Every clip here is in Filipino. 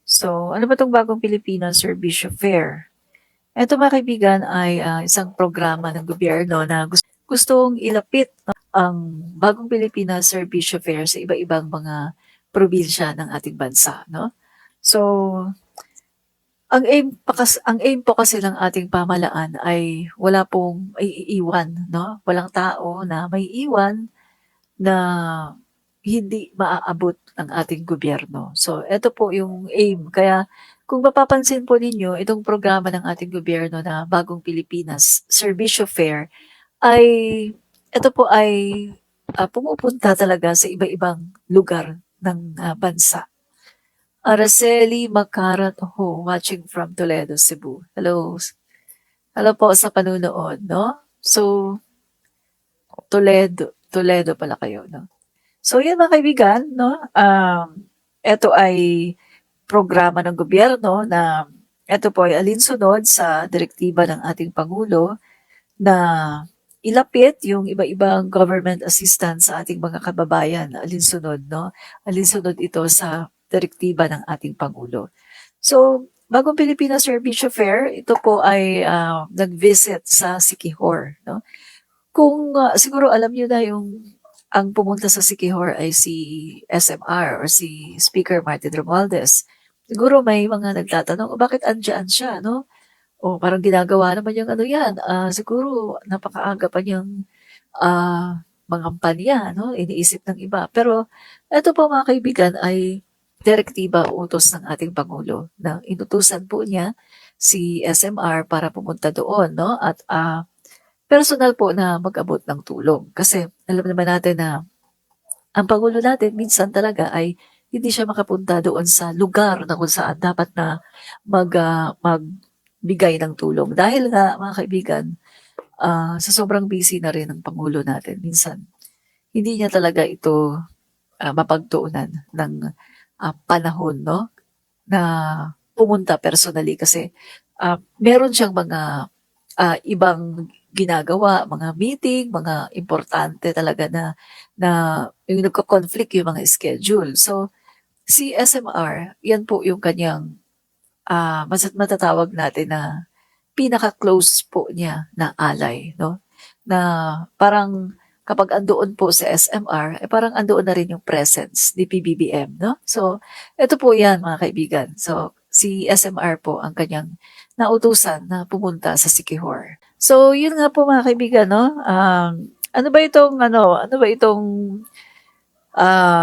So, ano ba 'tong Bagong Pilipinas Serbisyo Fair? Eto mga kaibigan ay, isang programa ng gobyerno na gustong ilapit 'no, ang Bagong Pilipinas Serbisyo Fair sa iba-ibang mga probinsya ng ating bansa 'no. So, ang aim po kasi ng ating pamahalaan ay wala pong maiiwan 'no, walang tao na maiiwan na hindi maaabot ng ating gobyerno. So, eto po yung aim. Kaya kung mapapansin po ninyo, itong programa ng ating gobyerno na Bagong Pilipinas Serbisyo Fair ay ito po ay pumupunta talaga sa iba-ibang lugar ng bansa. Araceli Macarat Ho, watching from Toledo, Cebu. Hello. Hello po sa panunood, no? So, Toledo pala kayo, no? So, yan mga kaibigan, no? Ito ay programa ng gobyerno na ito po ay alinsunod sa direktiba ng ating Pangulo na ilapit yung iba-ibang government assistance sa ating mga kababayan. Alinsunod, no? Alinsunod ito sa direktiba ng ating Pangulo. So, Bagong Pilipinas Serbisyo Fair, ito po ay nag-visit sa Siquijor, no? Kung siguro alam niyo na yung ang pumunta sa Siquijor ay si SMR or si Speaker Martin Romualdez. Siguro may mga nagtatanong, "Oh, bakit andiyan siya, no? O parang ginagawa naman yung ano yan, siguro napakaaga pa niyang mangampanya, no? Iniisip ng iba." Pero eto po mga kaibigan ay direktiba o utos ng ating Pangulo na inutusan po niya si SMR para pumunta doon, no? At personal po na mag-abot ng tulong. Kasi alam naman natin na ang Pangulo natin minsan talaga ay hindi siya makapunta doon sa lugar na kung saan dapat na magbigay ng tulong. Dahil nga mga kaibigan, sa sobrang busy na rin ng Pangulo natin, minsan hindi niya talaga ito mapagtuunan ng panahon, no? Na pumunta personally kasi meron siyang mga ibang ginagawa, mga meeting, mga importante talaga na yung nagko-conflict yung mga schedule. So, si SMR, yan po yung kanyang matatawag natin na pinaka-close po niya na alay, no? Na parang kapag andoon po sa SMR, eh parang andoon na rin yung presence ni PBBM, no? So, ito po yan mga kaibigan. So, si SMR po ang kanyang nautusan na pumunta sa Siquijor. So, yun nga po mga kaibigan, no? Ano ba itong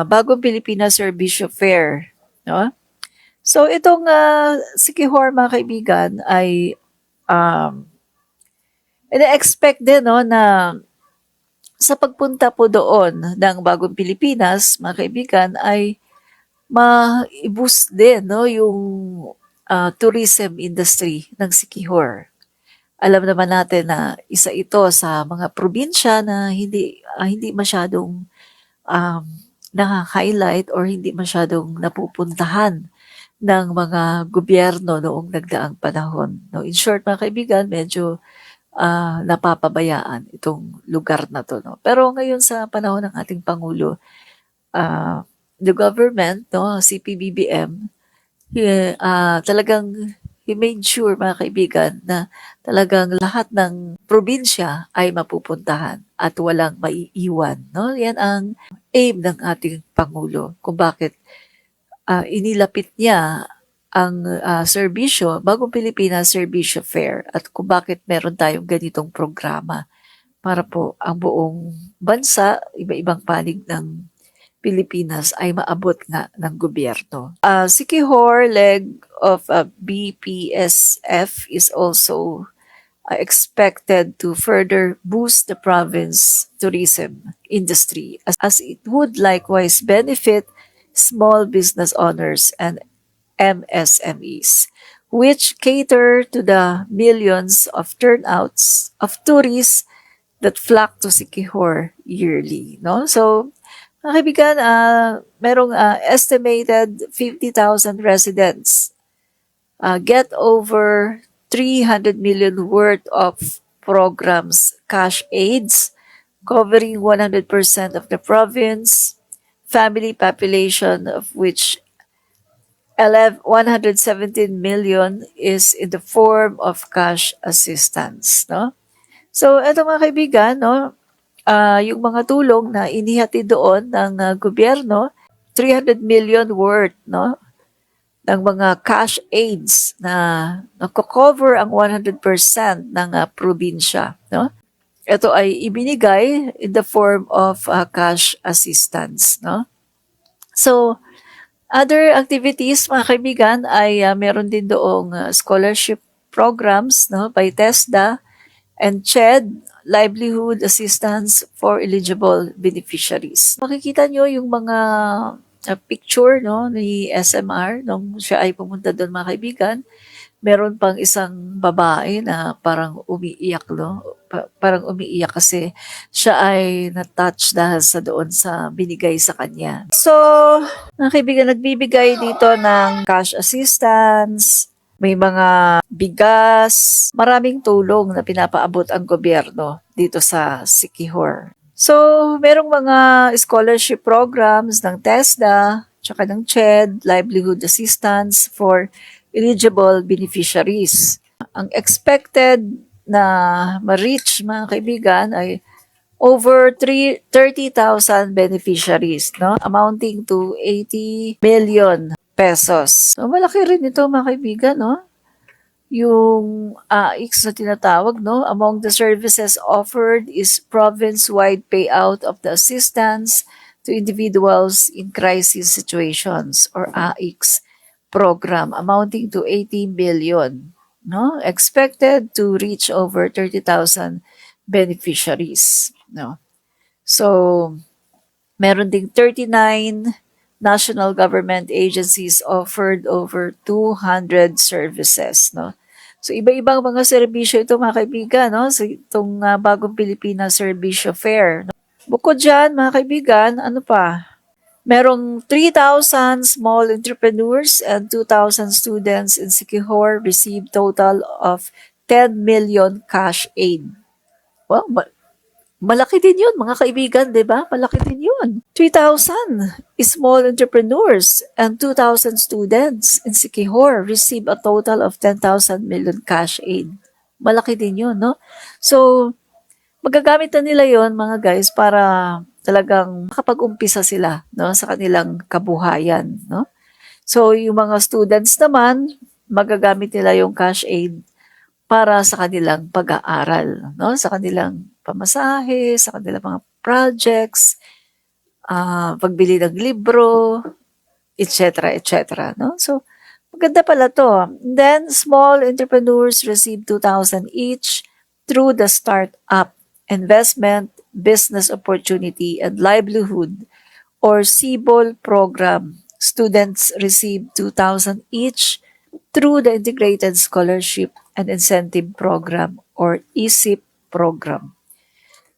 Bagong Pilipinas Serbisyo Fair, no? So, itong Siquijor mga kaibigan ay um, ina-expect din no na sa pagpunta po doon ng Bagong Pilipinas, mga kaibigan, ay ma-boost din no yung tourism industry ng Siquijor. Alam naman natin na isa ito sa mga probinsya na hindi masyadong um, na-highlight or hindi masyadong napupuntahan ng mga gobyerno noong nagdaang panahon. No, in short, mga kaibigan, medyo napapabayaan itong lugar na 'to 'no. Pero ngayon sa panahon ng ating pangulo, the government 'no, si PBBM, talagang he made sure mga kaibigan na talagang lahat ng probinsya ay mapupuntahan at walang maiiwan 'no. 'Yan ang aim ng ating pangulo kung bakit inilapit niya ang serbisyo, Bagong Pilipinas Serbisyo Fair at kung bakit meron tayong ganitong programa para po ang buong bansa, iba-ibang panig ng Pilipinas ay maabot nga ng gobyerno. Siquijor leg of BPSF is also expected to further boost the province tourism industry as it would likewise benefit small business owners and MSMEs, which cater to the millions of turnouts of tourists that flock to Siquijor yearly. No? So, mga kaibigan, merong estimated 50,000 residents get over 300 million worth of programs, cash aids, covering 100% of the province, family population of which 117 million is in the form of cash assistance, no? So, eto mga kaibigan, no, yung mga tulong na inihati doon ng gobyerno, 300 million worth, no, ng mga cash aids na nako-cover ang 100% ng probinsya, no? Ito ay ibinigay in the form of cash assistance, no? So, other activities, mga kaibigan, ay meron din doong scholarship programs, no, by TESDA and CHED, Livelihood Assistance for Eligible Beneficiaries. Makikita nyo yung mga picture, no, ni SMR nung siya ay pumunta doon, mga kaibigan. Meron pang isang babae na parang umiiyak, no? Parang umiiyak kasi siya ay na-touch dahil sa doon sa binigay sa kanya. So, mga kaibigan, nagbibigay dito ng cash assistance, may mga bigas, maraming tulong na pinapaabot ang gobyerno dito sa Siquijor. So, merong mga scholarship programs ng TESDA, tsaka ng CHED, Livelihood Assistance for eligible beneficiaries. Ang expected na ma-reach, mga kaibigan, ay over 30,000 beneficiaries, no? Amounting to 80 million pesos. So, malaki rin ito, mga kaibigan, no? Yung AIX na tinatawag, no? Among the services offered is province-wide payout of the assistance to individuals in crisis situations, or AIX program, amounting to 18 billion, no? Expected to reach over 30,000 beneficiaries, no? So, meron ding 39 national government agencies offered over 200 services, no? So, iba-ibang mga serbisyo ito, mga kaibigan, no? So, itong Bagong Pilipinas Serbisyo Fair, no? Bukod dyan, mga kaibigan, ano pa? Merong 3,000 small entrepreneurs and 2,000 students in Siquijor received total of 10 million cash aid. Well, malaki din yun, mga kaibigan, di ba? Malaki din yun. 3,000 small entrepreneurs and 2,000 students in Siquijor received a total of 10,000 million cash aid. Malaki din yun, no? So, magagamit na nila yon, mga guys, para talagang makapag-umpisa sila, no, sa kanilang kabuhayan, no? So, yung mga students naman, magagamit nila yung cash aid para sa kanilang pag-aaral, no? Sa kanilang pamasahe, sa kanilang mga projects, pagbili ng libro, etc., etc., no? So, maganda pala to. And then, small entrepreneurs receive 2,000 each through the Startup Investment, Business Opportunity, and Livelihood, or CBOL program. Students receive 2,000 each through the Integrated Scholarship and Incentive Program, or ESIP program.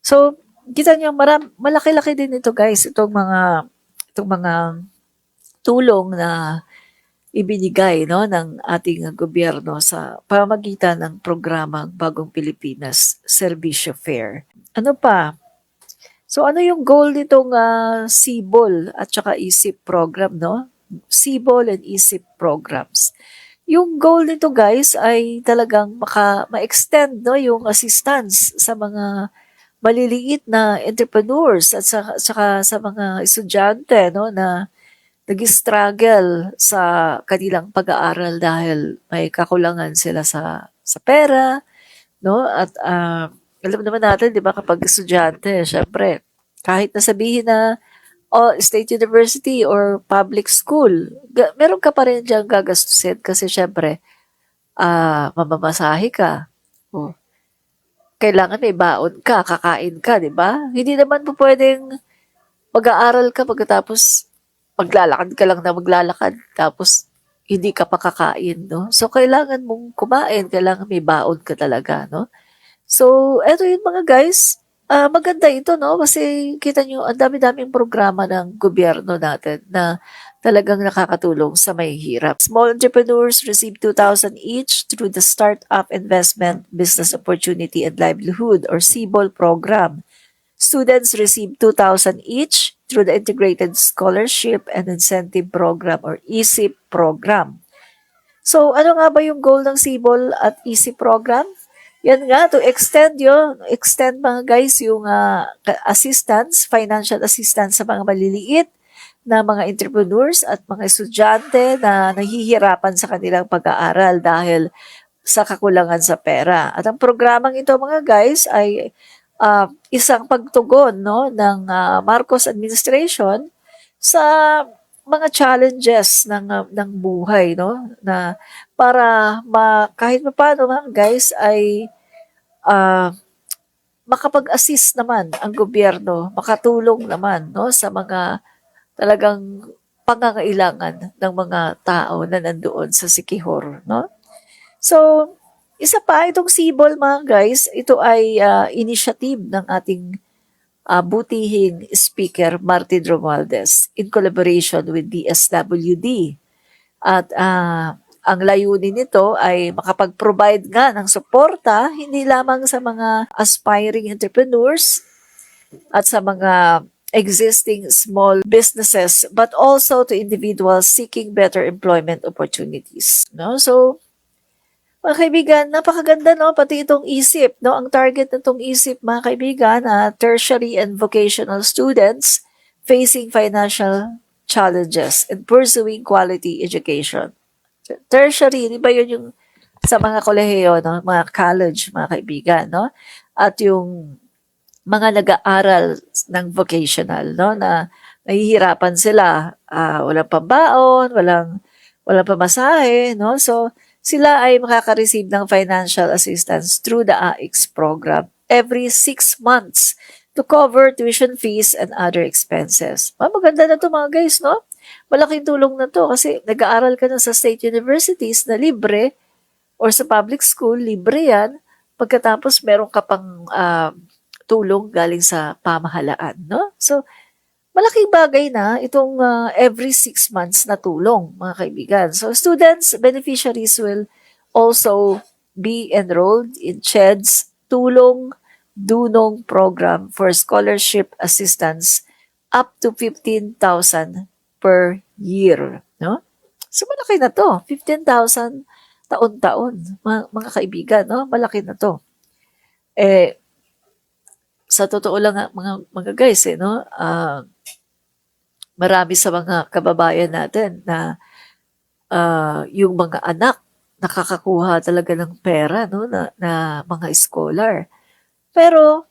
So, kita nyo, malaki-laki din ito, guys, itong mga tulong na ibinigay, no, ng ating gobyerno sa pamamagitan ng programang Bagong Pilipinas Serbisyo Fair. Ano pa? So, ano yung goal nitong CBOL at saka ESIP program, no? CBOL and ESIP programs. Yung goal nito, guys, ay talagang ma-extend, no, yung assistance sa mga maliliit na entrepreneurs at saka sa mga estudyante, no, na nag-struggle sa kanilang pag-aaral dahil may kakulangan sila sa pera, no? At alam naman natin, 'di ba, kapag estudyante, syempre, kahit na sabihin na state university or public school, meron ka pa rin diyang gagastusin kasi syempre, mamamasahe ka. O, kailangan may baon ka, kakain ka, 'di ba? Hindi naman po pwedeng mag-aaral ka pagkatapos maglalakad ka lang na maglalakad tapos hindi ka pa kakain, no? So, kailangan mong kumain, kailangan may baon ka talaga, no? So, eto yun, mga guys. Maganda ito, no? Kasi kita nyo, ang dami-daming programa ng gobyerno natin na talagang nakakatulong sa may hirap. Small entrepreneurs receive 2,000 each through the Startup Investment, Business Opportunity, and Livelihood, or CBOL program. Students receive 2,000 each through the Integrated Scholarship and Incentive Program or ESIP program. So, ano nga ba yung goal ng CIBOL at ESIP program? Yan nga, to extend mga guys yung assistance, financial assistance sa mga maliliit na mga entrepreneurs at mga estudyante na nahihirapan sa kanilang pag-aaral dahil sa kakulangan sa pera. At ang programang ito mga guys ay isang pagtugon no, ng Marcos administration sa mga challenges ng buhay no na para kahit paano mga guys ay makapag-assist naman ang gobyerno, makatulong naman no sa mga talagang pangangailangan ng mga tao na nandoon sa Siquijor, no? So, isa pa itong CIBOL mga guys, ito ay initiative ng ating butihing speaker Martin Romualdez in collaboration with DSWD. At ang layunin nito ay makapag-provide nga ng suporta hindi lamang sa mga aspiring entrepreneurs at sa mga existing small businesses but also to individuals seeking better employment opportunities. No? So, mga kaibigan, napakaganda no pati itong ISIP, no? Ang target nitong ISIP mga kaibigan, tertiary and vocational students facing financial challenges and pursuing quality education. Tertiary, di ba yun yung sa mga kolehiyo, no? Mga college, mga kaibigan, no? At yung mga nag-aaral ng vocational, no? Na nahihirapan sila, walang pambaon, walang pamasahe, no? So, sila ay makaka-receive ng financial assistance through the AIX program every 6 months to cover tuition fees and other expenses. Maganda na to mga guys, no? Malaking tulong na to kasi nag-aaral ka na sa state universities na libre or sa public school, libre yan. Pagkatapos meron ka pang tulong galing sa pamahalaan, no? So, malaking bagay na itong every 6 months na tulong, mga kaibigan. So, students, beneficiaries will also be enrolled in CHED's Tulong Dunong Program for Scholarship Assistance up to 15,000 per year. No? So, malaki na to. 15,000 taon-taon, mga kaibigan. No? Malaki na to. Sa totoo lang mga guys, no? Marami sa mga kababayan natin na yung mga anak nakakakuha talaga ng pera no na mga scholar. Pero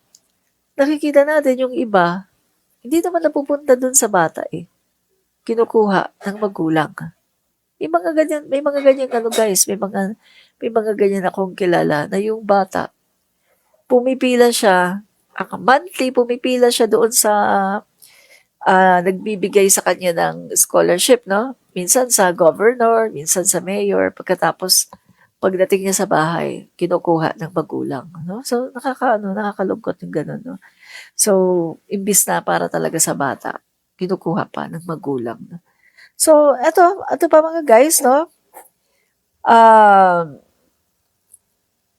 nakikita natin yung iba hindi naman napupunta dun sa bata eh. Kinukuha ng magulang. May mga ganyan ano guys, may mga ganyan akong kilala na yung bata pumipila siya, monthly pumipila siya doon sa nagbibigay sa kanya ng scholarship, no? Minsan sa governor, minsan sa mayor, pagkatapos pagdating niya sa bahay, kinukuha ng magulang, no? So nakakalungkot yung ganun, no? So imbis na para talaga sa bata, kinukuha pa ng magulang, no? So eto pa mga guys, no?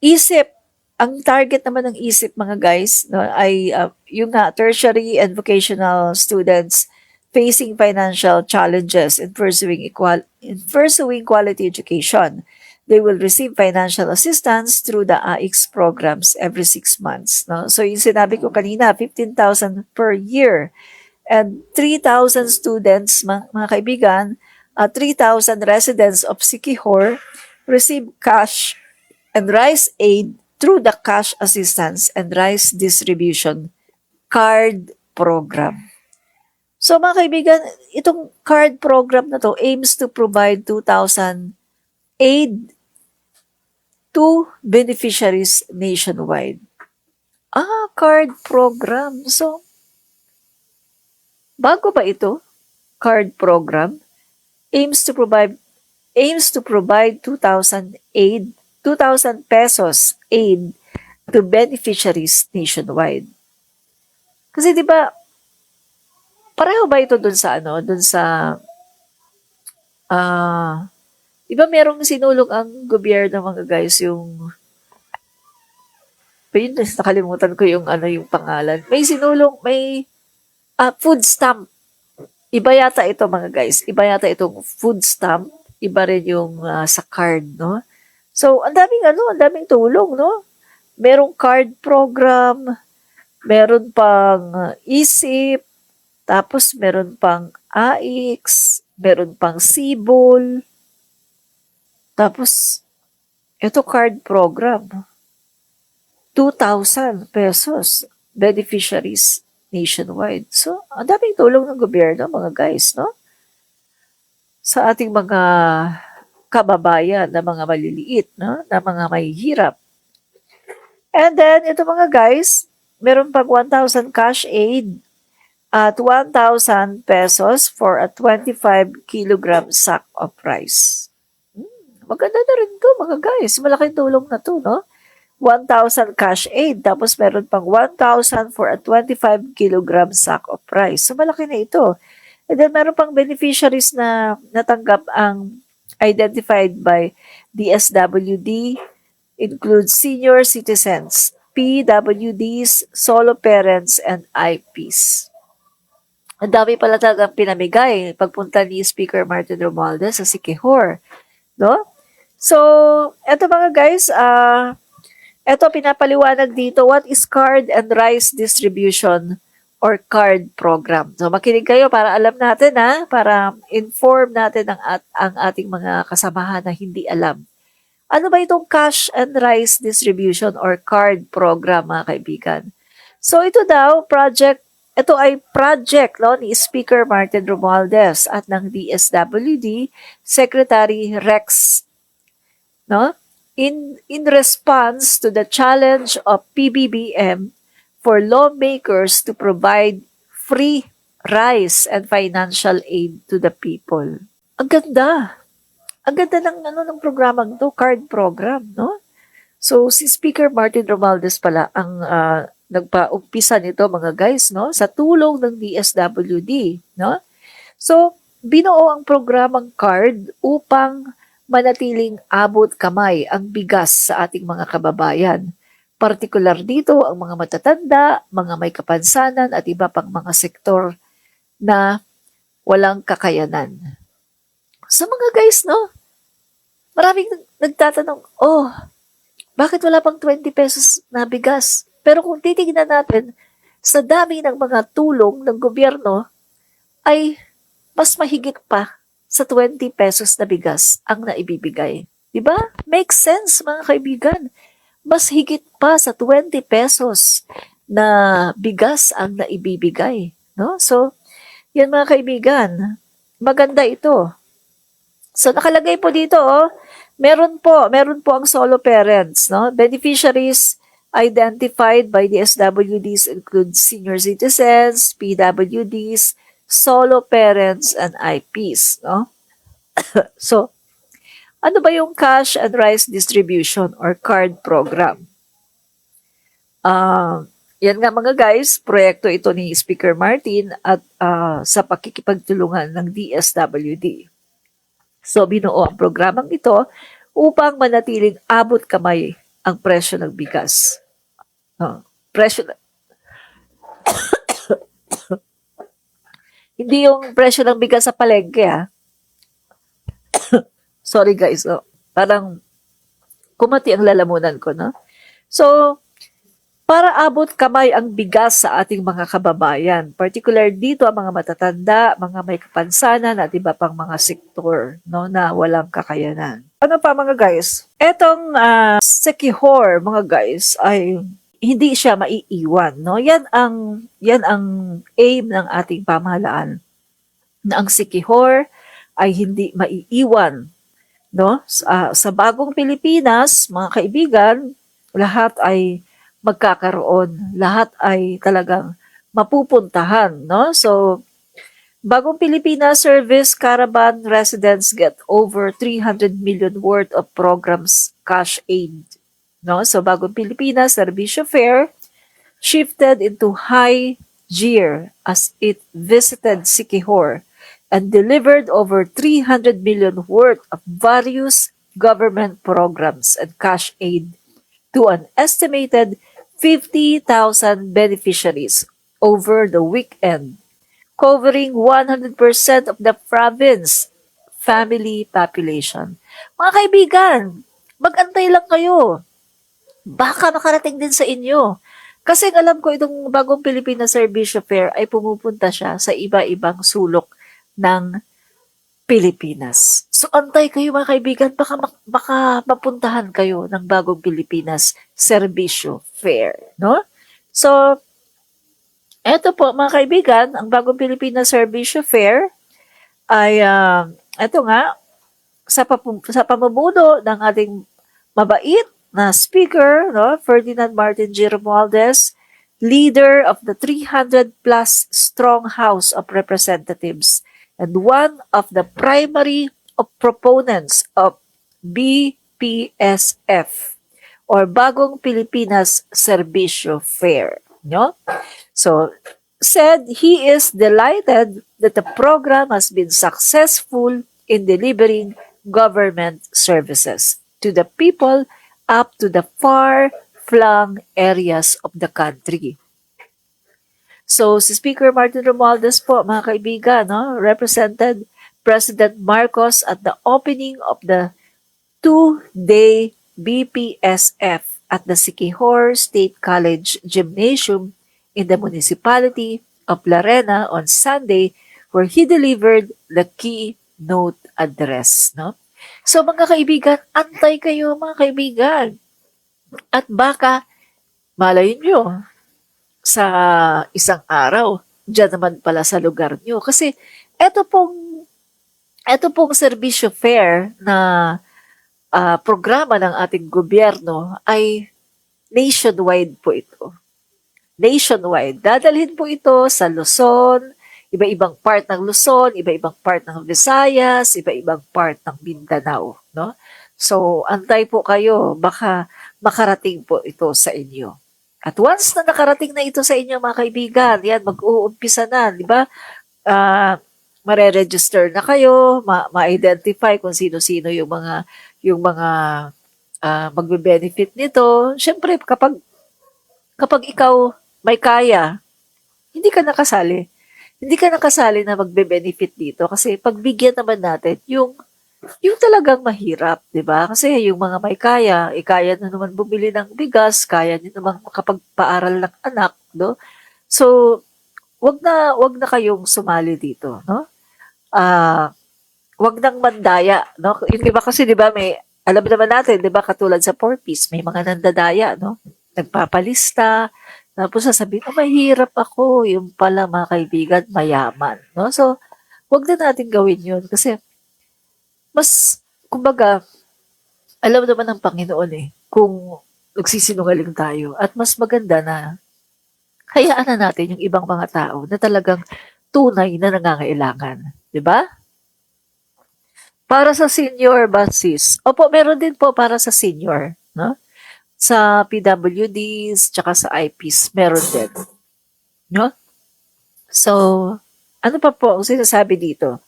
ISIP, ang target naman ng ISIP mga guys no, ay yung tertiary and vocational students facing financial challenges in pursuing quality education. They will receive financial assistance through the AIX programs every 6 months. No? So yung sinabi ko kanina, 15,000 per year. And 3,000 students, mga kaibigan, 3,000 residents of Siquijor receive cash and rice aid through the Cash Assistance and Rice Distribution Card Program. So mga kaibigan, itong card program na to aims to provide 2,000 aid to beneficiaries nationwide. Card program. So, bago ba ito? Card program aims to provide 2,000 pesos aid to beneficiaries nationwide. Kasi 'di ba pareho ba ito dun sa 'di ba merong sinulong ang gobyerno mga guys yung nakalimutan ko yung yung pangalan. May sinulong, may food stamp Iba yata ito mga guys, iba yata itong food stamp, iba rin yung sa card, no? So, ang daming tulong, no? Merong card program, meron pang isip, tapos meron pang AIX, meron pang Sibol, tapos ito card program, 2,000 pesos beneficiaries nationwide. So, ang daming tulong ng gobyerno, mga guys, no? Sa ating mga kababayan na mga maliliit, no? Na mga mahihirap. And then, ito mga guys, meron pang 1,000 cash aid at 1,000 pesos for a 25 kilogram sack of rice. Maganda na rin to mga guys. Malaking tulong na to, no? 1,000 cash aid, tapos meron pang 1,000 for a 25 kilogram sack of rice. So, malaki na ito. And then, meron pang beneficiaries na natanggap ang identified by DSWD, includes senior citizens, PWDs, solo parents, and IPs. Ang dami pala talagang pinamigay pagpunta ni Speaker Martin Romualdez sa Siquijor, no? So, eto mga guys, eto pinapaliwanag dito, what is card and rice distribution or card program? So, makinig kayo para alam natin para inform natin ang ating mga kasamahan na hindi alam. Ano ba itong cash and rice distribution or card program, mga kaibigan? So, ito ay project no, ni Speaker Martin Romualdez at ng DSWD Secretary Rex, no? In response to the challenge of PBBM for lawmakers to provide free rice and financial aid to the people. Ang ganda. Ang ganda ng programang to, card program, no? So, si Speaker Martin Romualdez pala ang nagpa-umpisa nito mga guys, no? Sa tulong ng DSWD, no? So, binuo ang programang card upang manatiling abot kamay ang bigas sa ating mga kababayan. Partikular dito ang mga matatanda, mga may kapansanan at iba pang mga sektor na walang kakayanan. Sa mga guys, no? Maraming nagtatanong, bakit wala pang 20 pesos na bigas? Pero kung titignan natin, sa dami ng mga tulong ng gobyerno, ay mas mahigit pa sa 20 pesos na bigas ang naibibigay. Diba? Makes sense, mga kaibigan. Mas higit pa sa 20 pesos na bigas ang naibibigay. No? So, yan mga kaibigan, maganda ito. So, nakalagay po dito, meron po ang solo parents, no? Beneficiaries identified by the SWDs include senior citizens, PWDs, solo parents, and IPs, no? So, ano ba yung cash and rice distribution or card program? Yan nga mga guys, proyekto ito ni Speaker Martin at sa pakikipagtulungan ng DSWD. So, binuo ang programang ito upang manatiling abot kamay ang presyo ng bigas. Hindi yung presyo ng bigas sa palengke, Sorry guys, parang kumati ang lalamunan ko, no? So, para abot kamay ang bigas sa ating mga kababayan, particular dito ang mga matatanda, mga may kapansanan at iba pang mga sektor, no, na walang kakayanan. Ano pa mga guys? Etong Siquijor, mga guys, ay hindi siya maiiwan, no? Yan ang aim ng ating pamahalaan, na ang Siquijor ay hindi maiiwan, no? Sa bagong Pilipinas, mga kaibigan, lahat ay magkakaroon, lahat ay talagang mapupuntahan, no? So, Bagong Pilipinas Service Caravan residents get over 300 million worth of programs cash aid, no? So, Bagong Pilipinas Servisyo Fair shifted into high gear as it visited Siquijor and delivered over 300 million worth of various government programs and cash aid to an estimated 50,000 beneficiaries over the weekend, covering 100% of the province family population. Mga kaibigan, mag-antay lang kayo. Baka makarating din sa inyo. Kasi alam ko itong bagong Pilipinas Serbisyo Fair ay pumupunta siya sa iba-ibang sulok ng Pilipinas. So antay kayo mga kaibigan, baka mapuntahan kayo ng bagong Pilipinas Serbisyo Fair, no? So, eto po mga kaibigan, ang bagong Pilipinas Serbisyo Fair ay eto nga sa pamumuno ng ating mabait na speaker, no, Ferdinand Martin G. Romualdez, leader of the 300 plus strong House of Representatives and one of the primary proponents of BPSF or Bagong Pilipinas Serbisyo Fair, no? So, said he is delighted that the program has been successful in delivering government services to the people up to the far-flung areas of the country. So, si Speaker Martin Romualdez po, mga kaibigan, no, represented President Marcos at the opening of the two-day BPSF at the Siquijor State College Gymnasium in the municipality of Larena on Sunday, where he delivered the keynote address. No? So mga kaibigan, antay kayo mga kaibigan. At baka, malay nyo, sa isang araw, dyan naman pala sa lugar nyo. Kasi eto pong serbisyo fair na programa ng ating gobyerno ay nationwide po ito. Nationwide. Dadalhin po ito sa Luzon, iba-ibang part ng Luzon, iba-ibang part ng Visayas, iba-ibang part ng Mindanao, no? So, antay po kayo, baka makarating po ito sa inyo. At once na nakarating na ito sa inyo, mga kaibigan, yan, mag-uumpisa na, di ba? Mare-register na kayo, ma-identify kung sino-sino yung mga magbe-benefit nito. Siyempre, kapag ikaw may kaya, hindi ka nakasali. Hindi ka nakasali na magbe-benefit dito kasi pagbigyan naman natin yung talagang mahirap, 'di ba? Kasi yung mga may kaya, kaya na naman bumili ng bigas, kaya niyo naman makapagpaaral ng anak, no? So, wag na kayong sumali dito, no? Wag nang mandaya, no? Yung iba kasi 'di ba may alam naman natin, 'di ba, katulad sa 4Ps, may mga nandadaya, no? Nagpapalista, tapos sasabihin, mahirap ako. Yung pala, mga kaibigan, mayaman. No? So, wag na natin gawin yun. Kasi, kumbaga, alam naman ng Panginoon kung nagsisinungaling tayo. At mas maganda na, hayaan na natin yung ibang mga tao na talagang tunay na nangangailangan. Diba? Para sa senior buses. Opo, meron din po para sa senior. No? Sa PWDs, tsaka sa IPs, meron din. No? So, ano pa po ang sinasabi dito?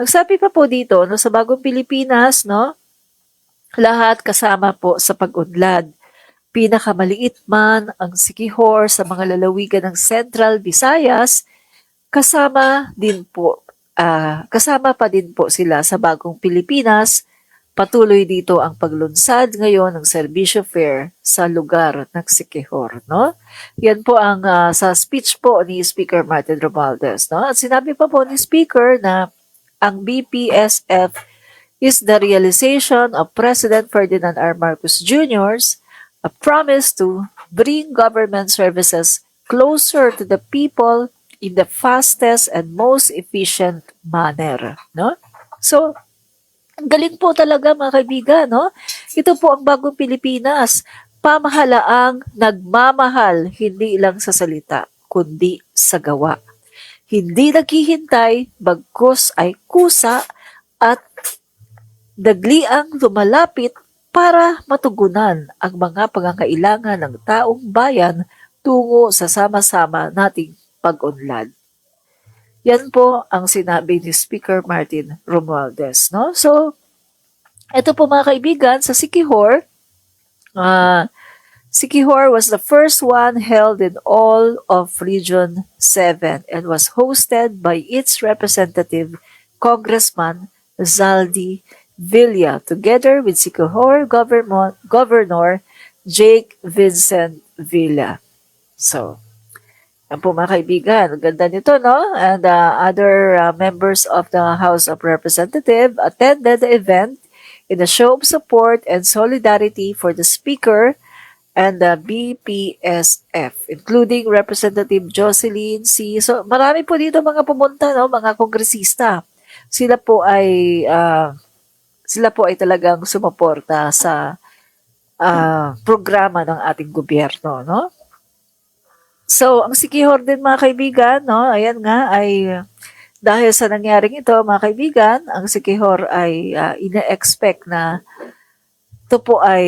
Nagsabi pa po dito, no, sa Bagong Pilipinas, no, lahat kasama po sa pag-unlad. Pinakamaliit man ang Siquijor sa mga lalawigan ng Central Visayas, kasama pa din po sila sa Bagong Pilipinas. Patuloy dito ang paglunsad ngayon ng Serbisyo Fair sa lugar ng Siquijor, no? Yan po ang sa speech po ni Speaker Martin Romualdez, no? At sinabi pa po ni Speaker na ang BPSF is the realization of President Ferdinand R. Marcos Jr.'s a promise to bring government services closer to the people in the fastest and most efficient manner, no? So, ang galing po talaga mga kaibigan, no? Ito po ang Bagong Pilipinas. Pamahalaang nagmamahal, hindi lang sa salita, kundi sa gawa. Hindi naghihintay, bagkus ay kusa at dagliang lumalapit para matugunan ang mga pangangailangan ng taong bayan tungo sa sama-sama nating pag-unlad. Yan po ang sinabi ni Speaker Martin Romualdez, no? So, ito po mga kaibigan, sa Siquijor, Siquijor was the first one held in all of Region 7 and was hosted by its representative, Congressman Zaldi Villa, together with Siquijor Governor Jake Vincent Villa. So, yan po mga kaibigan, ang ganda nito, no? And other members of the House of Representatives attended the event in a show of support and solidarity for the Speaker and the BPSF, including Representative Jocelyn C. So, marami po dito mga pumunta, no? Mga kongresista. Sila po ay talagang sumuporta sa programa ng ating gobyerno, no? So, ang Siquijor din mga kaibigan, no, ayan nga ay dahil sa nangyaring ito mga kaibigan, ang Siquijor ay ina-expect na ito po ay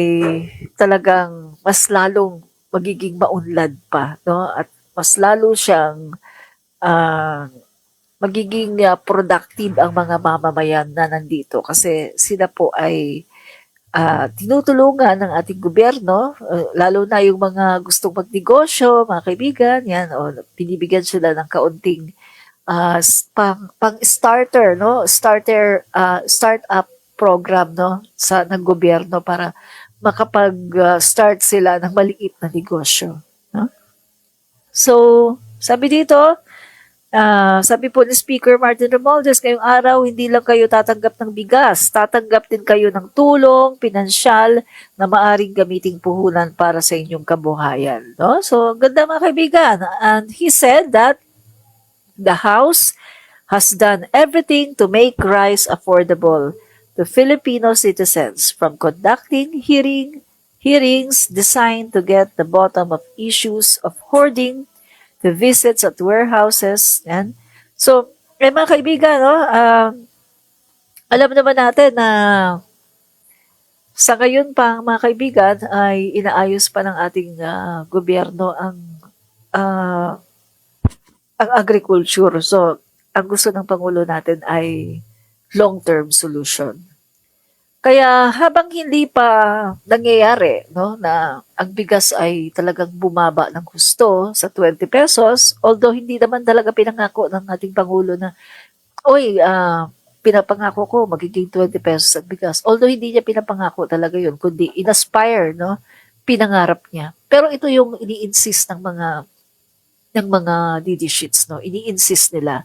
talagang mas lalong magiging maunlad pa, no? At mas lalo siyang magiging productive ang mga mamamayan na nandito kasi sila po ay tinutulungan ng ating gobyerno, lalo na yung mga gustong magnegosyo, mga kaibigan, yan, o binibigyan sila ng kaunting pang starter, no? Startup program, no? Ng gobyerno para makapag-start sila ng maliit na negosyo, no? So, sabi dito, sabi po ni Speaker Martin Romualdez, ngayong araw, hindi lang kayo tatanggap ng bigas, tatanggap din kayo ng tulong, pinansyal, na maaring gamiting puhunan para sa inyong kabuhayan. No? So, ganda mga kaibigan. And he said that the House has done everything to make rice affordable to Filipino citizens, from conducting hearings designed to get the bottom of issues of hoarding, the visits at warehouses. Yan. So, mga kaibigan, no, alam naman natin na sa ngayon pa, mga kaibigan, ay inaayos pa ng ating gobyerno ang agriculture. So, ang gusto ng Pangulo natin ay long-term solution. Kaya habang hindi pa nangyayari, no, na ang bigas ay talagang bumaba ng husto sa 20 pesos, although hindi naman talaga pinangako ng ating Pangulo na, pinapangako ko magiging 20 pesos ang bigas. Although hindi niya pinapangako talaga yun, kundi inaspire, no, pinangarap niya. Pero ito yung ini-insist ng mga DD sheets, no, ini-insist nila.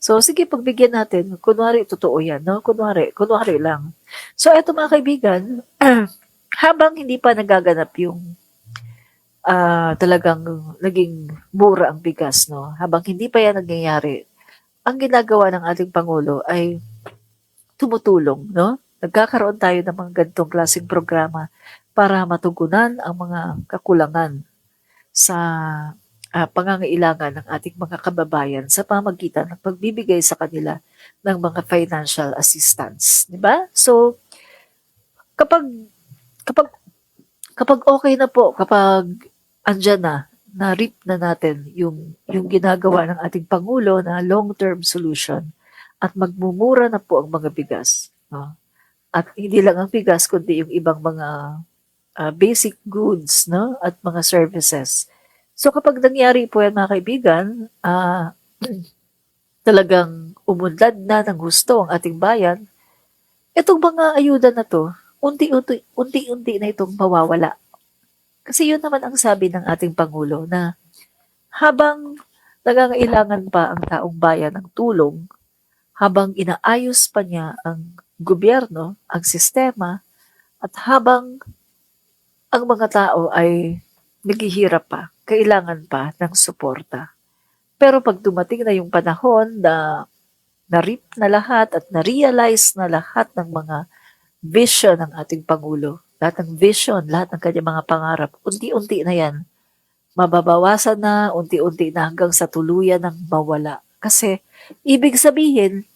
So, sige, pagbigyan natin. Kunwari, totoo yan, no? Kunwari lang. So, eto mga kaibigan, habang hindi pa nagaganap yung talagang naging mura ang bigas, no? Habang hindi pa yan nangyayari, ang ginagawa ng ating Pangulo ay tumutulong, no? Nagkakaroon tayo ng mga ganitong klaseng programa para matugunan ang mga kakulangan sa pangangailangan ng ating mga kababayan sa pamagitan ng pagbibigay sa kanila ng mga financial assistance, di ba? So kapag okay na po, kapag andyan na reap na natin yung ginagawa ng ating Pangulo na long-term solution at magmumura na po ang mga bigas, no? At hindi lang ang bigas kundi yung ibang mga basic goods, no, at mga services. So kapag nangyari po yan mga kaibigan, talagang umunlad na ng gusto ang ating bayan, itong mga ayuda na to, unti-unti na itong mawawala. Kasi yun naman ang sabi ng ating Pangulo na habang nangangailangan pa ang taong bayan ng tulong, habang inaayos pa niya ang gobyerno, ang sistema, at habang ang mga tao ay naghihirap pa, kailangan pa ng suporta. Pero pag dumating na yung panahon na na-reap na lahat at na-realize na lahat ng mga vision ng ating Pangulo, lahat ng vision, lahat ng kanyang mga pangarap, unti-unti na yan, mababawasan na, unti-unti na hanggang sa tuluyan ng mawala. Kasi ibig sabihin,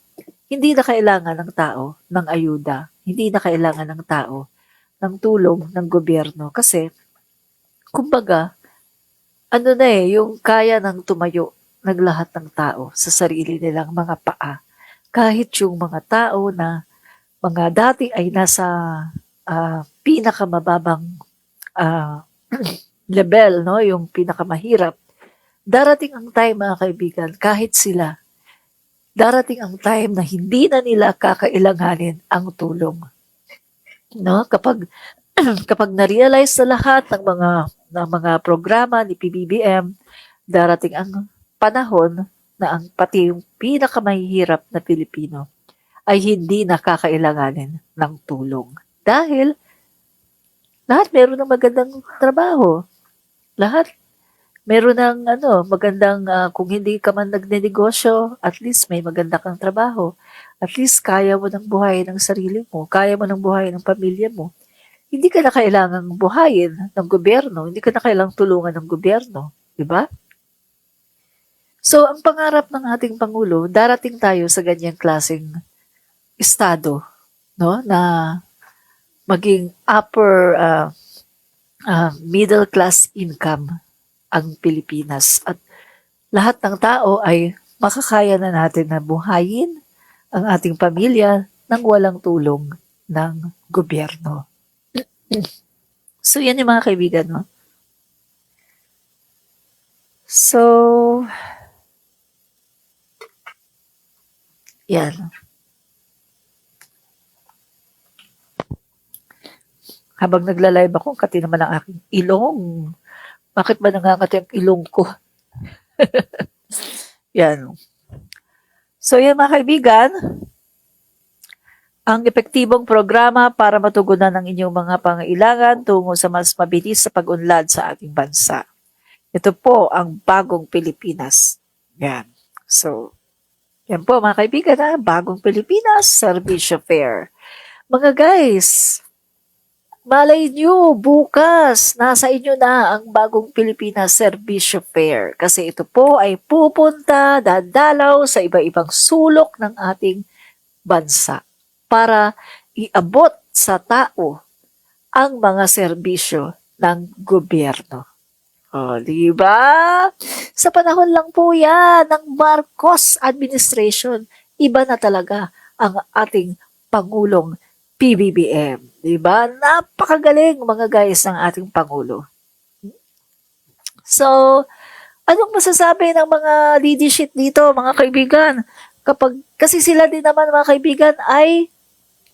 hindi na kailangan ng tao ng ayuda, hindi na kailangan ng tao ng tulong ng gobyerno. Kasi kumbaga, yung kaya ng tumayo ng lahat ng tao sa sarili nilang mga paa. Kahit yung mga tao na mga dati ay nasa pinakamababang level, no, yung pinakamahirap, darating ang time, mga kaibigan, kahit sila, darating ang time na hindi na nila kakailanganin ang tulong. No? Kapag na-realize na lahat ng mga programa ni PBBM, darating ang panahon na ang pati yung pinakamahihirap na Pilipino ay hindi nakakailanganin ng tulong. Dahil lahat meron ng magandang trabaho. Lahat meron ng magandang, kung hindi ka man nagnenegosyo, at least may maganda kang trabaho. At least kaya mo ng buhayin ng sarili mo, kaya mo ng buhayin ng pamilya mo. Hindi ka na kailangang buhayin ng gobyerno, hindi ka na kailangang tulungan ng gobyerno, di ba? So, ang pangarap ng ating Pangulo, darating tayo sa ganyang klaseng estado, no, na maging upper middle class income ang Pilipinas at lahat ng tao ay makakaya na natin na buhayin ang ating pamilya nang walang tulong ng gobyerno. So, yan yung mga kaibigan, no? So, yan. Habang nagla-live ako, kati naman ang aking ilong. Bakit ba nangangati ang ilong ko? Yan. So, yan mga kaibigan, ang epektibong programa para matugunan ang inyong mga pangailangan tungo sa mas mabilis sa pag-unlad sa ating bansa. Ito po ang bagong Pilipinas. Yan. So, yan po mga kaibigan, bagong Pilipinas, Servisyo Fair. Mga guys, malay nyo, bukas, nasa inyo na ang bagong Pilipinas Servisyo Fair. Kasi ito po ay pupunta, dadalaw sa iba-ibang sulok ng ating bansa para iabot sa tao ang mga serbisyo ng gobyerno. O, di ba? Sa panahon lang po yan ng Marcos administration, iba na talaga ang ating Pangulong PBBM. Di ba? Napakagaling mga guys ng ating Pangulo. So, anong masasabi ng mga leadership dito, mga kaibigan? Kasi sila din naman mga kaibigan ay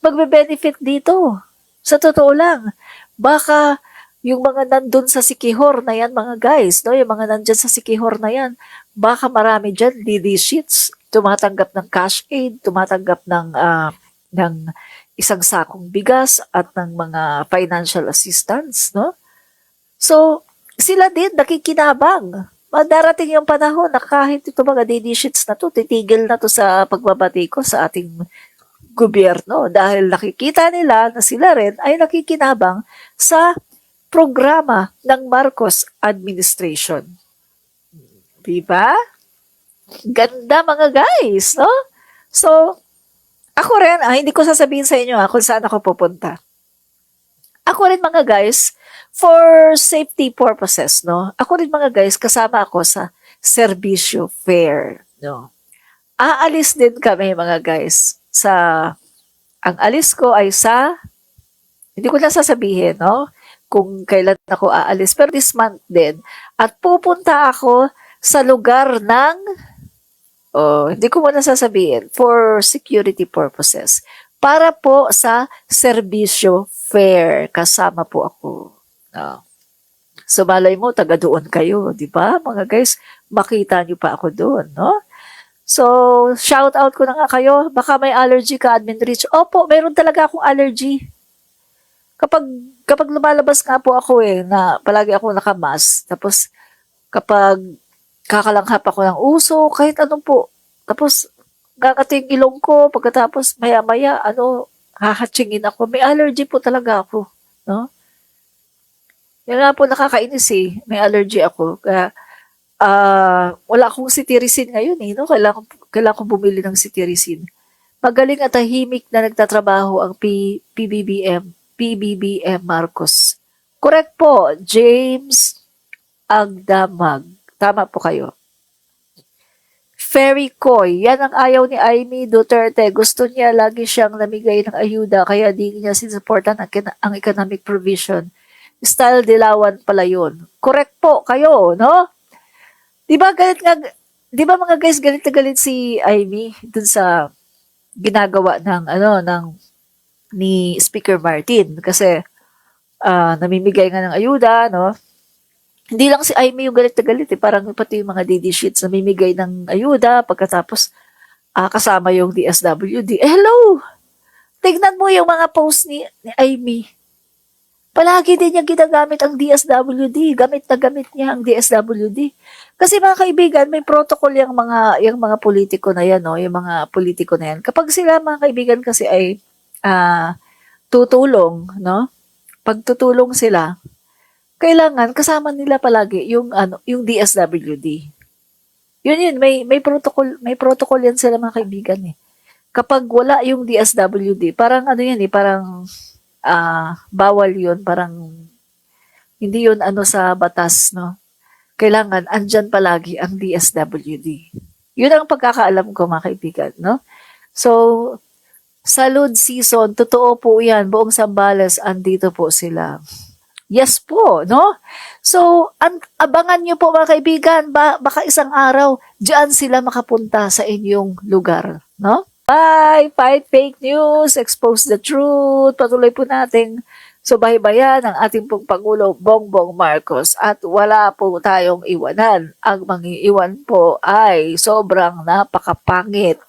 magbe-benefit dito. Sa totoo lang, baka yung mga nandun sa Sikihor na yan, mga guys, no? Yung mga nandyan sa Sikihor na yan, baka marami dyan, leaderships, tumatanggap ng cash aid, tumatanggap ng isang sakong bigas at ng mga financial assistance, no? So, sila din nakikinabang. Darating yung panahon na kahit ito mga leaderships na to, titigil na to sa pagbabati ko sa ating gobyerno dahil nakikita nila na sila rin ay nakikinabang sa programa ng Marcos administration. Diba? Ganda mga guys, no? So, ako rin, hindi ko sasabihin sa inyo kung saan ako pupunta. Ako rin mga guys, for safety purposes, no? Ako rin mga guys, kasama ako sa Servisyo Fair, no? Aalis din kami mga guys ang alis ko ay hindi ko na sasabihin, no? Kung kailan ako aalis, pero this month din. At pupunta ako sa lugar ng, hindi ko muna sasabihin, for security purposes. Para po sa Servisyo Fair, kasama po ako. No? So malay mo, taga doon kayo, di ba? Mga guys, makita nyo pa ako doon, no? So, shout out ko na nga kayo. Baka may allergy ka, Admin Rich. Opo, meron talaga akong allergy. Kapag lumalabas nga po ako na palagi ako nakamask. Tapos, kapag kakalanghap ako ng uso, kahit ano po. Tapos, gagating ilong ko. Pagkatapos, maya-maya, hahatsingin ako. May allergy po talaga ako. No? Yan nga po nakakainis May allergy ako. Kaya, wala akong cetirizine ngayon no? Kailangan kong bumili ng cetirizine. Magaling at tahimik na nagtatrabaho ang PBBM Marcos. Correct po, James Agdamag. Tama po kayo. Ferry Coy, yan ang ayaw ni Amy Duterte. Gusto niya lagi siyang namigay ng ayuda kaya di niya sinuportan ang economic provision Style Dilawan pala yun. Correct po kayo, no? Di ba galit nga, di ba mga guys, galit na galit si Amy dun sa ginagawa ng, ni Speaker Martin. Kasi, namimigay nga ng ayuda, no? Hindi lang si Amy yung galit na galit, eh. Parang pati yung mga DD sheets namimigay ng ayuda, pagkatapos, kasama yung DSWD. Eh, hello! Tignan mo yung mga post ni Amy. Palagi din niya ginagamit ang DSWD. Gamit na gamit niya ang DSWD. Kasi mga kaibigan, may protocol yung mga politiko na yan, no? Yung mga politiko na yan. Kapag sila mga kaibigan kasi ay tutulong, no? Pag tutulong sila, kailangan kasama nila palagi yung DSWD. Yun, may protocol yan sila mga kaibigan eh. Kapag wala yung DSWD, parang yan eh, parang bawal yun, parang hindi yun sa batas, no? Kailangan andyan palagi ang DSWD. Yun ang pagkakaalam ko mga kaibigan, no? So, salud season, totoo po yan, buong Zambales, andito po sila. Yes po, no? So, abangan nyo po mga kaibigan, baka isang araw, diyan sila makapunta sa inyong lugar, no? Bye! Fight fake news, expose the truth. Patuloy po nating subaybayan ang ating pong Pangulo Bongbong Marcos at wala po tayong iwanan. Ang mangiiwan po ay sobrang napakapangit.